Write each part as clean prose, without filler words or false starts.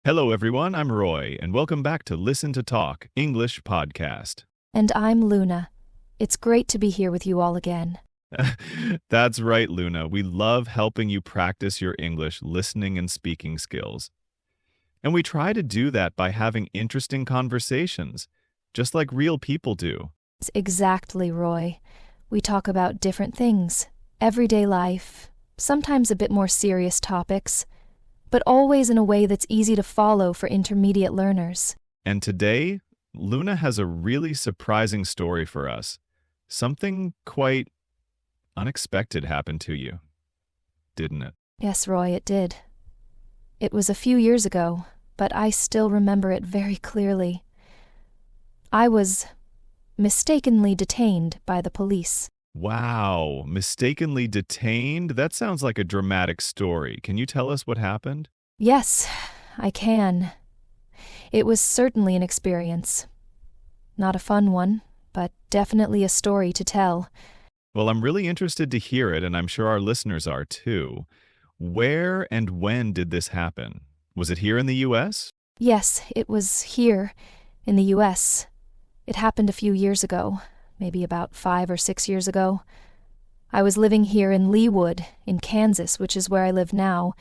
Hello, everyone. I'm Roy, and welcome back to Listen to Talk English podcast. And I'm Luna. It's great to be here with you all again. That's right, Luna. We love helping you practice your English listening and speaking skills. And we try to do that by having interesting conversations, just like real people do. Exactly, Roy. We talk about different things, everyday life, sometimes a bit more serious topics, but always in a way that's easy to follow for intermediate learners. And today, Luna has a really surprising story for us. Something quite unexpected happened to you, didn't it? Yes, Roy, it did. It was a few years ago, but I still remember it very clearly. I was mistakenly detained by the police. Wow, mistakenly detained? That sounds like a dramatic story. Can you tell us what happened? Yes, I can. It was certainly an experience. Not a fun one, but definitely a story to tell. Well, I'm really interested to hear it, and I'm sure our listeners are too. Where and when did this happen? Was it here in the U.S.? Yes, it was here, in the U.S. It happened a few years ago, maybe about 5 or 6 years ago. I was living here in Leawood, in Kansas, which is where I live now.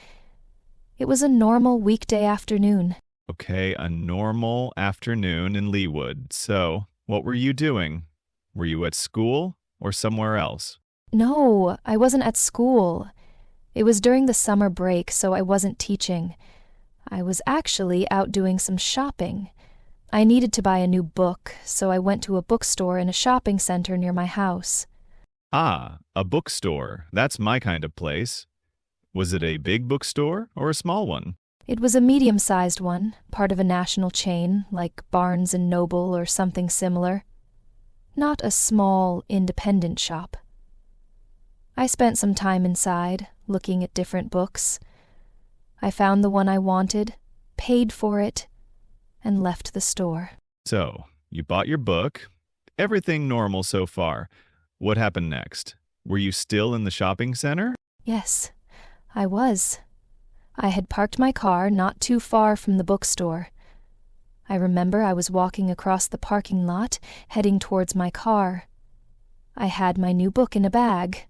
It was a normal weekday afternoon. Okay, a normal afternoon in Leawood. So, what were you doing? Were you at school or somewhere else? No, I wasn't at school. It was during the summer break, so I wasn't teaching. I was actually out doing some shopping. I needed to buy a new book, so I went to a bookstore in a shopping center near my house. Ah, a bookstore. That's my kind of place. Was it a big bookstore or a small one? It was a medium-sized one, part of a national chain, like Barnes & Noble or something similar. Not a small, independent shop. I spent some time inside, looking at different books. I found the one I wanted, paid for it, and left the store. So, you bought your book. Everything normal so far. What happened next? Were you still in the shopping center? Yes, I was. I had parked my car not too far from the bookstore. I remember I was walking across the parking lot, heading towards my car. I had my new book in a bag.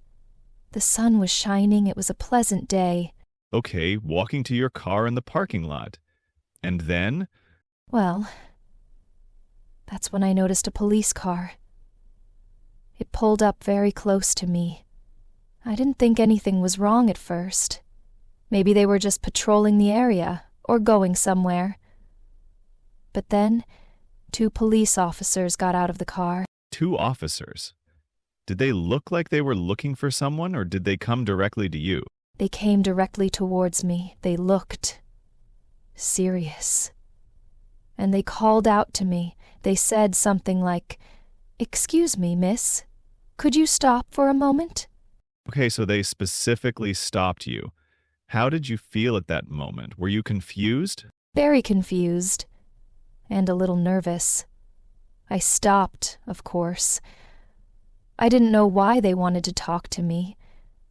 The sun was shining. It was a pleasant day. Okay, walking to your car in the parking lot. And then? Well, that's when I noticed a police car. It pulled up very close to me. I didn't think anything was wrong at first. Maybe they were just patrolling the area or going somewhere. But then, 2 police officers got out of the car. 2 officers. Did they look like they were looking for someone, or did they come directly to you? They came directly towards me. They looked serious. And they called out to me. They said something like, "Excuse me, miss. Could you stop for a moment?" Okay, so they specifically stopped you. How did you feel at that moment? Were you confused? Very confused. And a little nervous. I stopped, of course. I didn't know why they wanted to talk to me.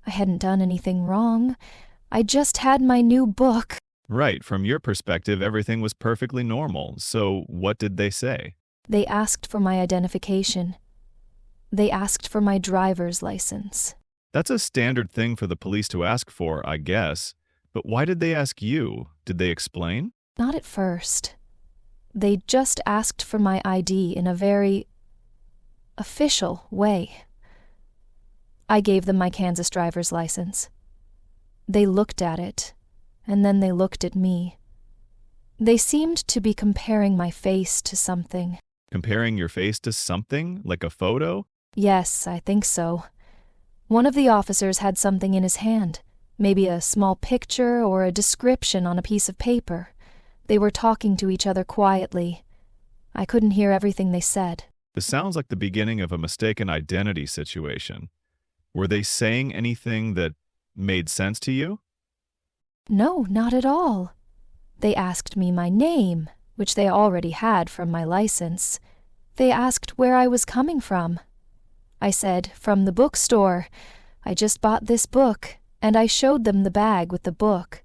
I hadn't done anything wrong. I just had my new book. Right, from your perspective, everything was perfectly normal. So what did they say? They asked for my identification. They asked for my driver's license. That's a standard thing for the police to ask for, I guess. But why did they ask you? Did they explain? Not at first. They just asked for my ID in a very official way. I gave them my Kansas driver's license. They looked at it, and then they looked at me. They seemed to be comparing my face to something. Comparing your face to something? Like a photo? Yes, I think so. One of the officers had something in his hand, maybe a small picture or a description on a piece of paper. They were talking to each other quietly. I couldn't hear everything they said. This sounds like the beginning of a mistaken identity situation. Were they saying anything that made sense to you? No, not at all. They asked me my name, which they already had from my license. They asked where I was coming from. I said, "From the bookstore. I just bought this book," and I showed them the bag with the book.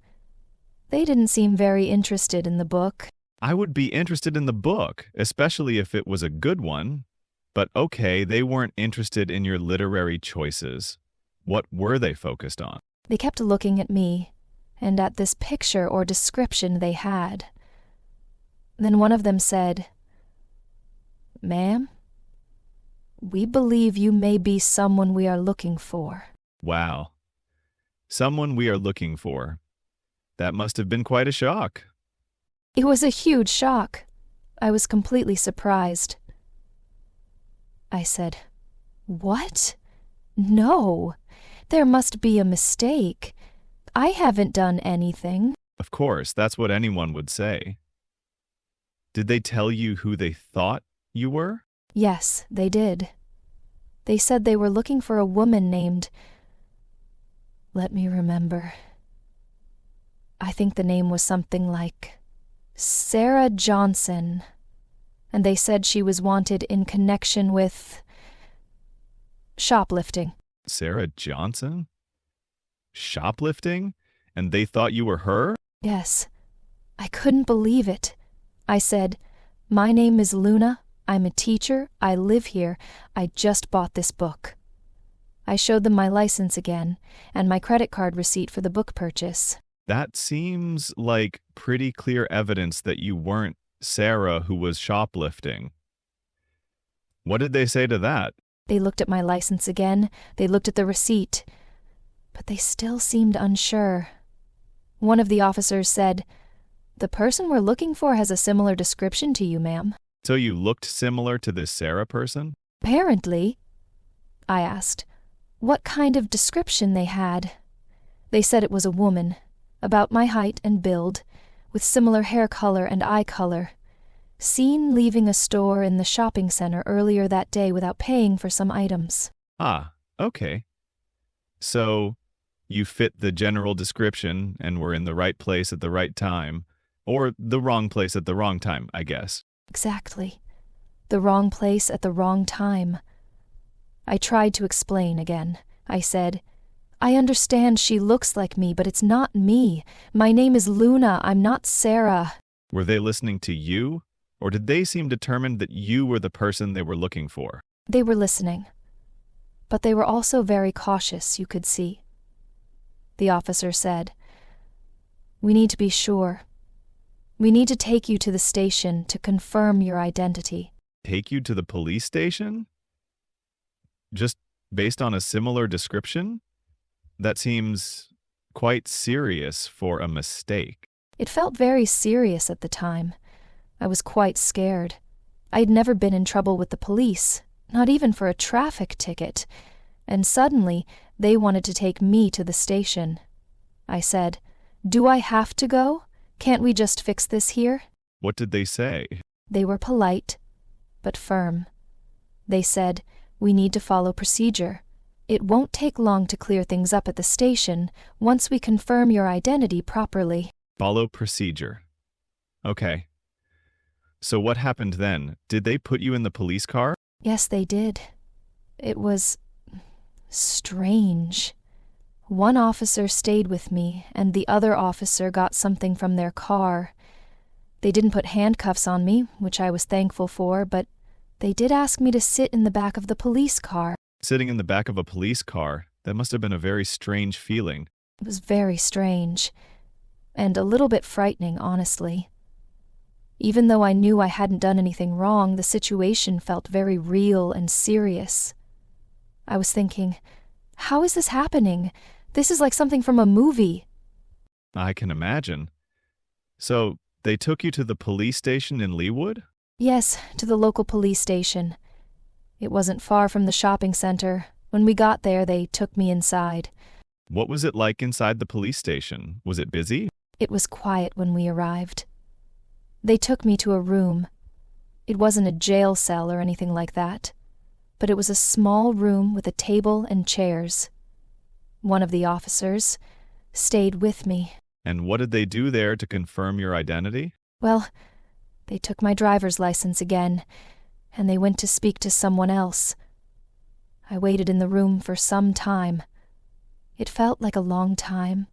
They didn't seem very interested in the book. I would be interested in the book, especially if it was a good one. But okay, they weren't interested in your literary choices. What were they focused on? They kept looking at me, and at this picture or description they had. Then one of them said, "Ma'am, we believe you may be someone we are looking for." Wow. Someone we are looking for. That must have been quite a shock. It was a huge shock. I was completely surprised. I said, "What? No, there must be a mistake. I haven't done anything." Of course, that's what anyone would say. Did they tell you who they thought you were? Yes, they did. They said they were looking for a woman named... Let me remember. I think the name was something like Sarah Johnson, and they said she was wanted in connection with shoplifting. Sarah Johnson? Shoplifting? And they thought you were her? Yes. I couldn't believe it. I said, "My name is Luna. I'm a teacher. I live here. I just bought this book." I showed them my license again and my credit card receipt for the book purchase. That seems like pretty clear evidence that you weren't Sarah who was shoplifting. What did they say to that? They looked at my license again. They looked at the receipt. But they still seemed unsure. One of the officers said, "The person we're looking for has a similar description to you, ma'am." So you looked similar to this Sarah person? Apparently. I asked what kind of description they had. They said it was a woman, about my height and build, with similar hair color and eye color, seen leaving a store in the shopping center earlier that day without paying for some items. Ah, okay. So you fit the general description and were in the right place at the right time, or the wrong place at the wrong time, I guess. Exactly. The wrong place at the wrong time. I tried to explain again. I said, "I understand she looks like me, but it's not me. My name is Luna. I'm not Sarah." Were they listening to you, or did they seem determined that you were the person they were looking for? They were listening, but they were also very cautious, you could see. The officer said, "We need to be sure. We need to take you to the station to confirm your identity." Take you to the police station? Just based on a similar description? That seems quite serious for a mistake. It felt very serious at the time. I was quite scared. I had never been in trouble with the police, not even for a traffic ticket, and suddenly they wanted to take me to the station. I said, "Do I have to go? Can't we just fix this here?" What did they say? They were polite, but firm. They said, "We need to follow procedure. It won't take long to clear things up at the station once we confirm your identity properly." Follow procedure. Okay. So what happened then? Did they put you in the police car? Yes, they did. It was strange. One officer stayed with me, and the other officer got something from their car. They didn't put handcuffs on me, which I was thankful for, but they did ask me to sit in the back of the police car. Sitting in the back of a police car, that must have been a very strange feeling. It was very strange, and a little bit frightening, honestly. Even though I knew I hadn't done anything wrong, the situation felt very real and serious. I was thinking, how is this happening? This is like something from a movie. I can imagine. So, they took you to the police station in Leawood? Yes, to the local police station. It wasn't far from the shopping center. When we got there, they took me inside. What was it like inside the police station? Was it busy? It was quiet when we arrived. They took me to a room. It wasn't a jail cell or anything like that, but it was a small room with a table and chairs. One of the officers stayed with me. And what did they do there to confirm your identity? Well, they took my driver's license again, and they went to speak to someone else. I waited in the room for some time. It felt like a long time,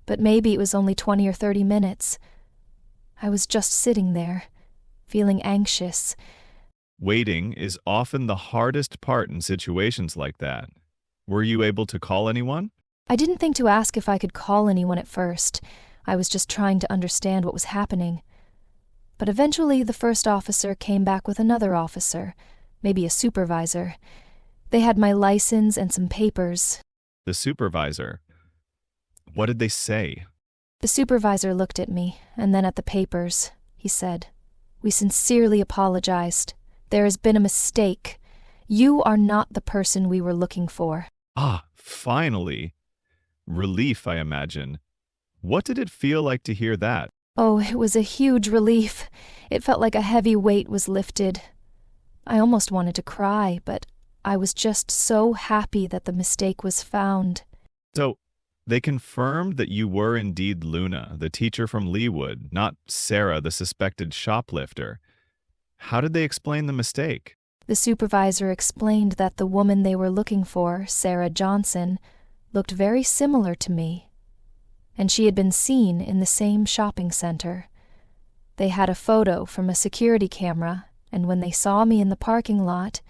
but maybe it was only 20 or 30 minutes. I was just sitting there, feeling anxious. Waiting is often the hardest part in situations like that. Were you able to call anyone? I didn't think to ask if I could call anyone at first. I was just trying to understand what was happening. But eventually the first officer came back with another officer, maybe a supervisor. They had my license and some papers. The supervisor. What did they say? The supervisor looked at me, and then at the papers. He said, "We sincerely apologized. There has been a mistake. You are not the person we were looking for." Ah, finally. Relief, I imagine. What did it feel like to hear that? Oh, it was a huge relief. It felt like a heavy weight was lifted. I almost wanted to cry, but I was just so happy that the mistake was found. So, they confirmed that you were indeed Luna, the teacher from Leawood, not Sarah, the suspected shoplifter. How did they explain the mistake? The supervisor explained that the woman they were looking for, Sarah Johnson, looked very similar to me, and she had been seen in the same shopping center. They had a photo from a security camera, and when they saw me in the parking lot,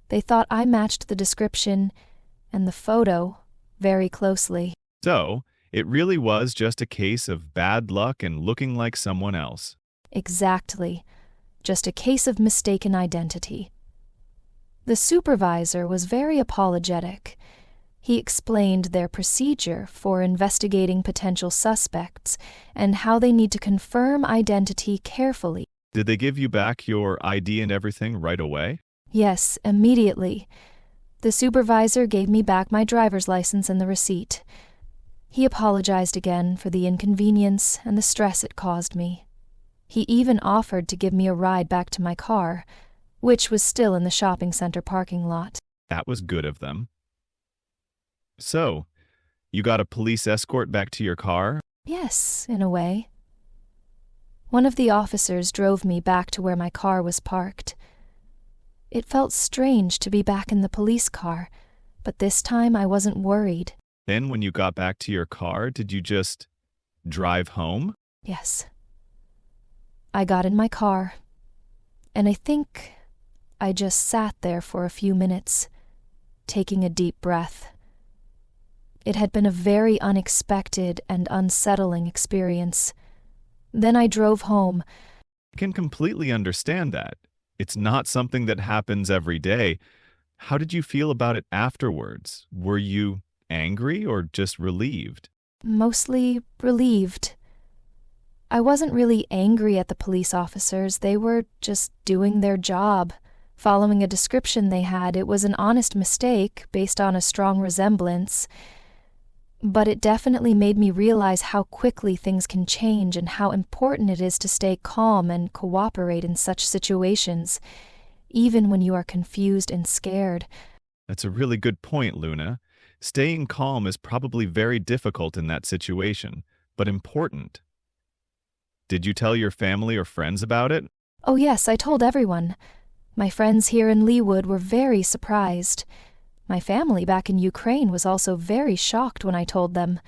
they thought I matched the description and the photo very closely. So, it really was just a case of bad luck and looking like someone else. Exactly. Just a case of mistaken identity. The supervisor was very apologetic. He explained their procedure for investigating potential suspects and how they need to confirm identity carefully. Did they give you back your ID and everything right away? Yes, immediately. The supervisor gave me back my driver's license and the receipt. He apologized again for the inconvenience and the stress it caused me. He even offered to give me a ride back to my car, which was still in the shopping center parking lot. That was good of them. So, you got a police escort back to your car? Yes, in a way. One of the officers drove me back to where my car was parked. It felt strange to be back in the police car, but this time I wasn't worried. Then when you got back to your car, did you just drive home? Yes. I got in my car, and I think I just sat there for a few minutes, taking a deep breath. It had been a very unexpected and unsettling experience. Then I drove home. I can completely understand that. It's not something that happens every day. How did you feel about it afterwards? Were you angry or just relieved? Mostly relieved. I wasn't really angry at the police officers. They were just doing their job, following a description they had. It was an honest mistake based on a strong resemblance. But it definitely made me realize how quickly things can change and how important it is to stay calm and cooperate in such situations, even when you are confused and scared. That's a really good point, Luna. Staying calm is probably very difficult in that situation, but important. Did you tell your family or friends about it? Oh yes, I told everyone. My friends here in Leawood were very surprised. My family back in Ukraine was also very shocked when I told them.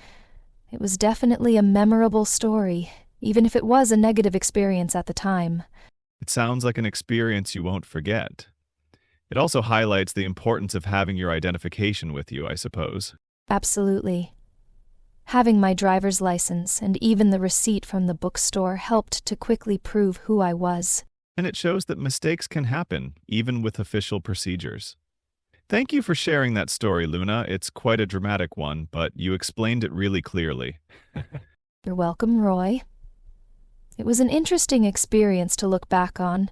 It was definitely a memorable story, even if it was a negative experience at the time. It sounds like an experience you won't forget. It also highlights the importance of having your identification with you, I suppose. Absolutely. Having my driver's license and even the receipt from the bookstore helped to quickly prove who I was. And it shows that mistakes can happen, even with official procedures. Thank you for sharing that story, Luna. It's quite a dramatic one, but you explained it really clearly. You're welcome, Roy. It was an interesting experience to look back on,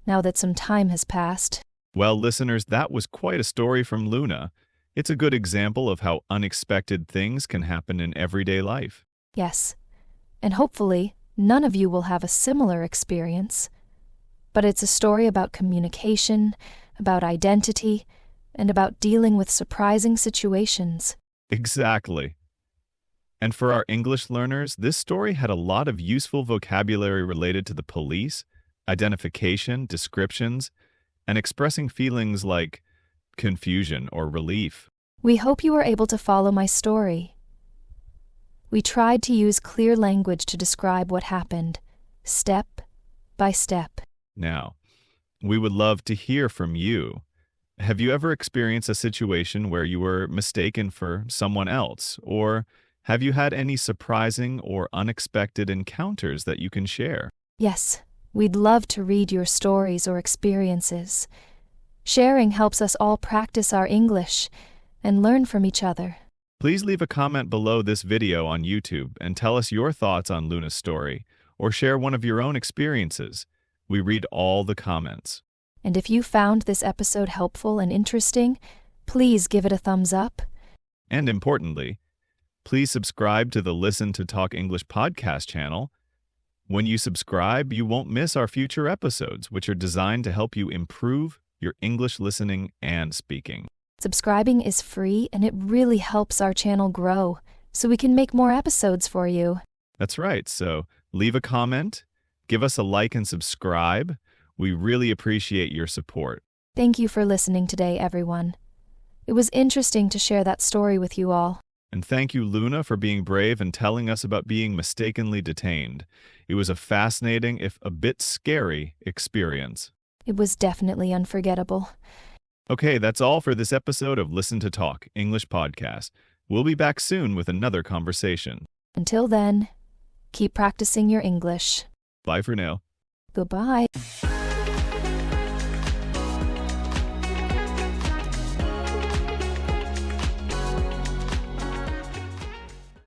now that some time has passed. Well, listeners, that was quite a story from Luna. It's a good example of how unexpected things can happen in everyday life. Yes, and hopefully none of you will have a similar experience. But it's a story about communication, about identity, and about dealing with surprising situations. Exactly. And for our English learners, this story had a lot of useful vocabulary related to the police, identification, descriptions, and expressing feelings like confusion or relief. We hope you were able to follow my story. We tried to use clear language to describe what happened, step by step. Now, we would love to hear from you. Have you ever experienced a situation where you were mistaken for someone else? Or have you had any surprising or unexpected encounters that you can share? Yes, we'd love to read your stories or experiences. Sharing helps us all practice our English and learn from each other. Please leave a comment below this video on YouTube and tell us your thoughts on Luna's story, or share one of your own experiences. We read all the comments. And if you found this episode helpful and interesting, please give it a thumbs up. And importantly, please subscribe to the Listen to Talk English podcast channel. When you subscribe, you won't miss our future episodes, which are designed to help you improve your English listening and speaking. Subscribing is free and it really helps our channel grow, so we can make more episodes for you. That's right, so leave a comment, give us a like and subscribe. We really appreciate your support. Thank you for listening today, everyone. It was interesting to share that story with you all. And thank you, Luna, for being brave and telling us about being mistakenly detained. It was a fascinating, if a bit scary, experience. It was definitely unforgettable. Okay, that's all for this episode of Listen to Talk English Podcast. We'll be back soon with another conversation. Until then, keep practicing your English. Bye for now. Goodbye.